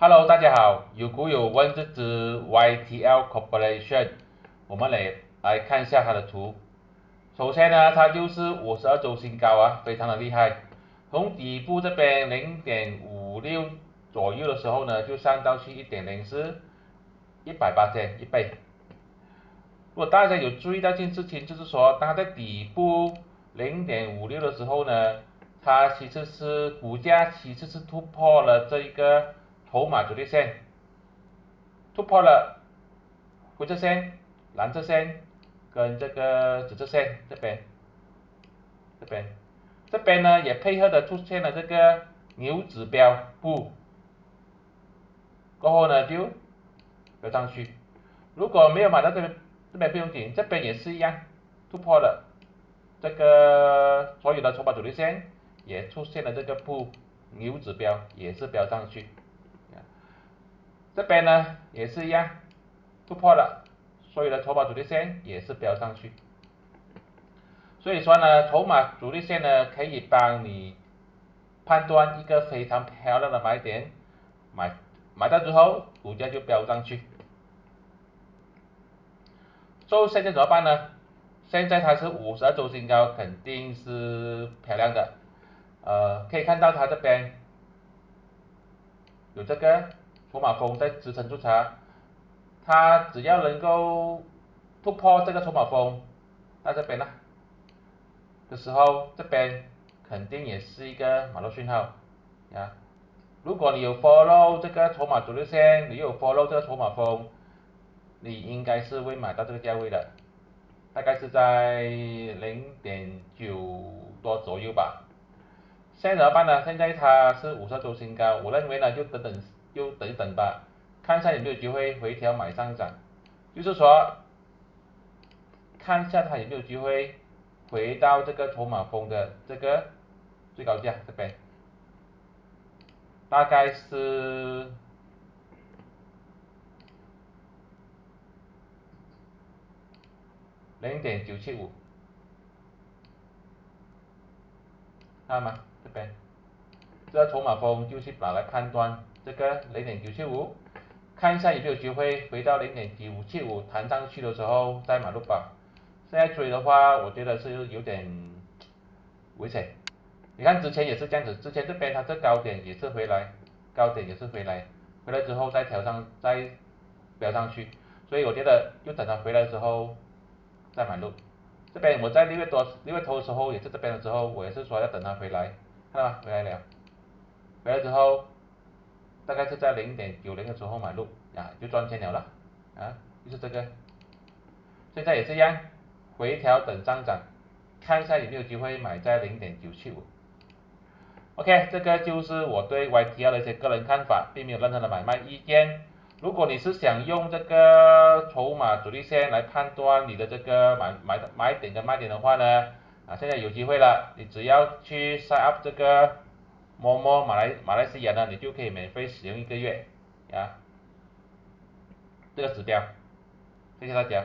Hello，大家好，有股有问这支 YTL Corporation，我们来看一下它的图。首先呢，它就是52周新高啊，非常的厉害。从底部这边0.56左右的时候呢，就上到去1.04，180一倍。如果大家有注意到一件事情，就是说它在底部0.56的时候呢，它其实是股价其实是突破了这一个筹码阻力线，突破了灰色线、蓝色线跟这个紫色线这边呢也配合的出现了这个牛指标不，过后呢就飙上去。如果没有买到这边不用紧，这边也是一样突破了这个所有的筹码阻力线，也出现了这个不牛指标，也是飙上去。这边呢也是一样突破了所有的筹码阻力线，也是飙上去。所以说呢，筹码阻力线呢可以帮你判断一个非常漂亮的买点，买到之后股价就飙上去。现在怎么办呢？现在它是52周新高，肯定是漂亮的。可以看到它这边有这个筹码峰在支撑住它，它只要能够突破这个筹码峰，那这边呢的时候，这边肯定也是一个买入讯号呀。如果你有 follow 这个筹码阻力线，你又有 follow 这个筹码峰，你应该是会买到这个价位的，大概是在0.9多左右吧。现在怎么办呢？现在它是52周新高，我认为呢就等一等吧，看一下有没有机会回调买上涨，就是说看一下它有没有机会回到这个筹码峰的这个最高价这边，大概是0.975，看到吗？这边这个筹码峰就是拿来判断这个0.975，看一下有没有机会回到0.9575弹上去的时候再买入吧。现在追的话，我觉得是有点危险。你看之前也是这样子，之前这边它这高点也是回来，高点也是回来，回来之后再飙上去，所以我觉得就等它回来的时候再买入。这边我在6月头的时候也是这边的时候，我也是说要等它回来，看到吗？回来了，回来之后大概是在0.90的时候买入啊，就赚钱了了啊，就是这个。现在也是一样，回调等上涨，看一下有没有机会买在0.975。OK， 这个就是我对 YTL 的一些个人看法，并没有任何的买卖意见。如果你是想用这个筹码阻力线来判断你的这个买点跟卖点的话呢，现在有机会了，你只要去 sign up 这个某某马来西亚呢，你就可以免费使用1个月这个指标。谢谢大家。